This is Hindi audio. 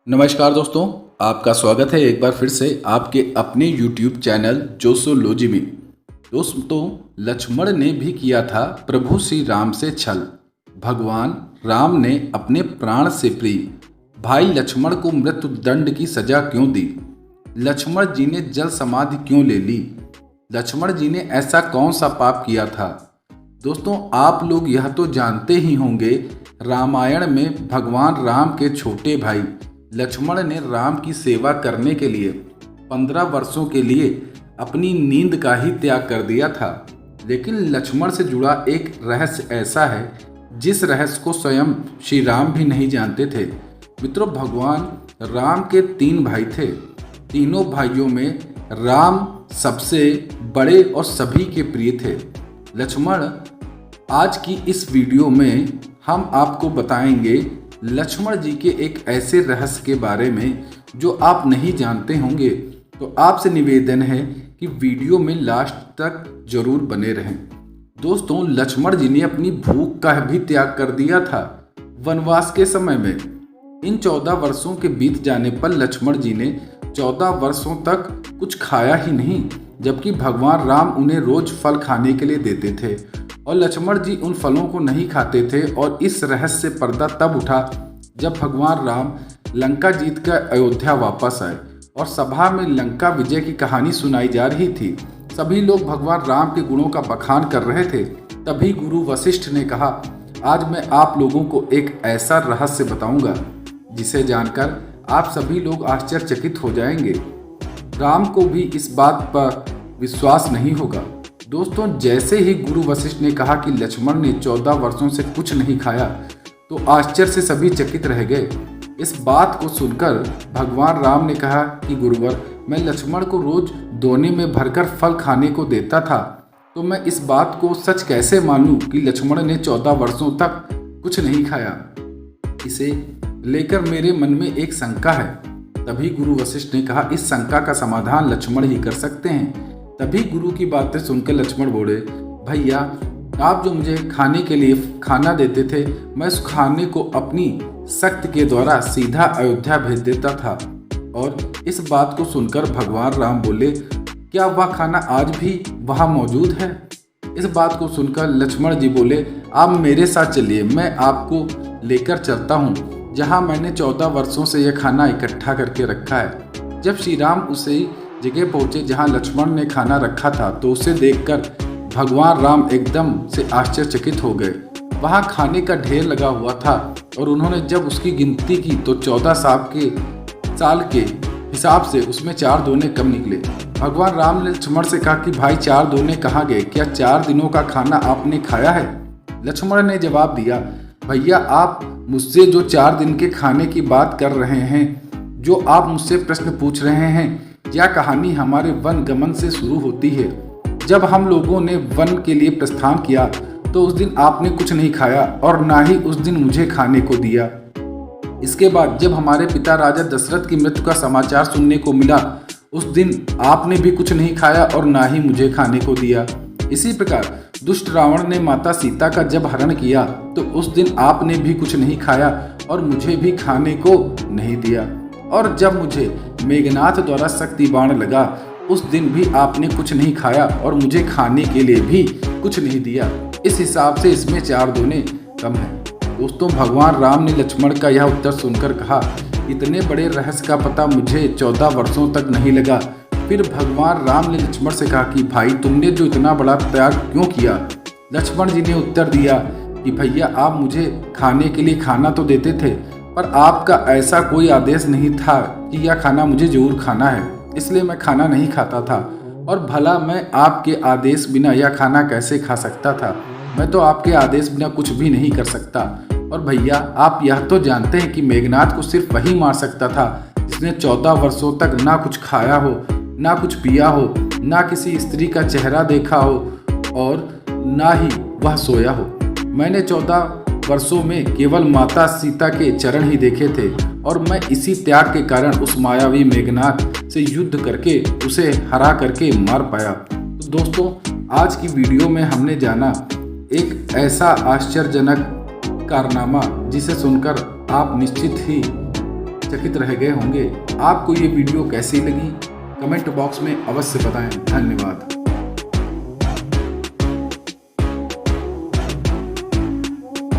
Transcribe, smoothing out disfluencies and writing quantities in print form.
नमस्कार दोस्तों, आपका स्वागत है एक बार फिर से आपके अपने YouTube चैनल जोसोलॉजी में। दोस्तों, लक्ष्मण ने भी किया था प्रभु श्री राम से छल। भगवान राम ने अपने प्राण से प्रिय भाई लक्ष्मण को मृत्यु दंड की सजा क्यों दी? लक्ष्मण जी ने जल समाधि क्यों ले ली? लक्ष्मण जी ने ऐसा कौन सा पाप किया था? दोस्तों, आप लोग यह तो जानते ही होंगे, रामायण में भगवान राम के छोटे भाई लक्ष्मण ने राम की सेवा करने के लिए 15 वर्षों के लिए अपनी नींद का ही त्याग कर दिया था। लेकिन लक्ष्मण से जुड़ा एक रहस्य ऐसा है जिस रहस्य को स्वयं श्री राम भी नहीं जानते थे। मित्रों, भगवान राम के 3 भाई थे। तीनों भाइयों में राम सबसे बड़े और सभी के प्रिय थे। लक्ष्मण, आज की इस वीडियो में हम आपको बताएंगे लक्ष्मण जी के एक ऐसे रहस्य के बारे में जो आप नहीं जानते होंगे। तो आपसे निवेदन है कि वीडियो में लास्ट तक जरूर बने रहें। दोस्तों, लक्ष्मण जी ने अपनी भूख का भी त्याग कर दिया था वनवास के समय में। इन 14 वर्षों के बीत जाने पर लक्ष्मण जी ने 14 वर्षों तक कुछ खाया ही नहीं, जबकि भगवान राम उन्हें रोज फल खाने के लिए देते थे और लक्ष्मण जी उन फलों को नहीं खाते थे। और इस रहस्य से पर्दा तब उठा जब भगवान राम लंका जीत कर अयोध्या वापस आए और सभा में लंका विजय की कहानी सुनाई जा रही थी। सभी लोग भगवान राम के गुणों का बखान कर रहे थे। तभी गुरु वशिष्ठ ने कहा, आज मैं आप लोगों को एक ऐसा रहस्य बताऊंगा जिसे जानकर आप सभी लोग आश्चर्यचकित हो जाएंगे। राम को भी इस बात पर विश्वास नहीं होगा। दोस्तों, जैसे ही गुरु वशिष्ठ ने कहा कि लक्ष्मण ने 14 वर्षों से कुछ नहीं खाया, तो आश्चर्य से सभी चकित रह गए। इस बात को सुनकर भगवान राम ने कहा कि गुरुवर, मैं लक्ष्मण को रोज दोने में भरकर फल खाने को देता था, तो मैं इस बात को सच कैसे मानूं कि लक्ष्मण ने 14 वर्षों तक कुछ नहीं खाया? इसे लेकर मेरे मन में एक शंका है। तभी गुरु वशिष्ठ ने कहा, इस शंका का समाधान लक्ष्मण ही कर सकते हैं। तभी गुरु की बातें सुनकर लक्ष्मण बोले, भैया, आप जो मुझे खाने के लिए खाना देते थे, मैं उस खाने को अपनी शक्ति के द्वारा सीधा अयोध्या भेज देता था। और इस बात को सुनकर भगवान राम बोले, क्या वह खाना आज भी वहाँ मौजूद है? इस बात को सुनकर लक्ष्मण जी बोले, आप मेरे साथ चलिए, मैं आपको लेकर चलता हूँ जहाँ मैंने 14 वर्षों से यह खाना इकट्ठा करके रखा है। जब श्री राम उसे जगह पहुंचे जहां लक्ष्मण ने खाना रखा था, तो उसे देखकर भगवान राम एकदम से आश्चर्यचकित हो गए। वहां खाने का ढेर लगा हुआ था और उन्होंने जब उसकी गिनती की तो 14 साल के हिसाब से उसमें 4 दोने कम निकले। भगवान राम ने लक्ष्मण से कहा कि भाई, 4 दोने कहाँ गए? क्या 4 दिनों का खाना आपने खाया है? लक्ष्मण ने जवाब दिया, भैया, आप मुझसे जो 4 दिन के खाने की बात कर रहे हैं, जो आप मुझसे प्रश्न पूछ रहे हैं, यह कहानी हमारे वन गमन से शुरू होती है। जब हम लोगों ने वन के लिए प्रस्थान किया तो उस दिन आपने कुछ नहीं खाया और ना ही उस दिन मुझे खाने को दिया। इसके बाद जब हमारे पिता राजा दशरथ की मृत्यु का समाचार सुनने को मिला, उस दिन आपने भी कुछ नहीं खाया और ना ही मुझे खाने को दिया। इसी प्रकार दुष्ट रावण ने माता सीता का जब हरण किया तो उस दिन आपने भी कुछ नहीं खाया और मुझे भी खाने को नहीं दिया। और जब मुझे मेघनाथ द्वारा शक्ति बाण लगा, उस दिन भी आपने कुछ नहीं खाया और मुझे खाने के लिए भी कुछ नहीं दिया। इस हिसाब से इसमें 4 दोने कम है। दोस्तों, भगवान राम ने लक्ष्मण का यह उत्तर सुनकर कहा, इतने बड़े रहस्य का पता मुझे 14 वर्षों तक नहीं लगा। फिर भगवान राम ने लक्ष्मण से कहा कि भाई, तुमने जो इतना बड़ा त्याग क्यों किया? लक्ष्मण जी ने उत्तर दिया कि भैया, आप मुझे खाने के लिए खाना तो देते थे, पर आपका ऐसा कोई आदेश नहीं था कि यह खाना मुझे जरूर खाना है, इसलिए मैं खाना नहीं खाता था। और भला मैं आपके आदेश बिना यह खाना कैसे खा सकता था? मैं तो आपके आदेश बिना कुछ भी नहीं कर सकता। और भैया, आप यह तो जानते हैं कि मेघनाथ को सिर्फ वही मार सकता था जिसने 14 वर्षों तक ना कुछ खाया हो, ना कुछ पिया हो, ना किसी स्त्री का चेहरा देखा हो और ना ही वह सोया हो। मैंने 14 वर्षों में केवल माता सीता के चरण ही देखे थे और मैं इसी त्याग के कारण उस मायावी मेघनाथ से युद्ध करके उसे हरा करके मार पाया। तो दोस्तों, आज की वीडियो में हमने जाना एक ऐसा आश्चर्यजनक कारनामा जिसे सुनकर आप निश्चित ही चकित रह गए होंगे। आपको ये वीडियो कैसी लगी कमेंट बॉक्स में अवश्य बताएं। धन्यवाद।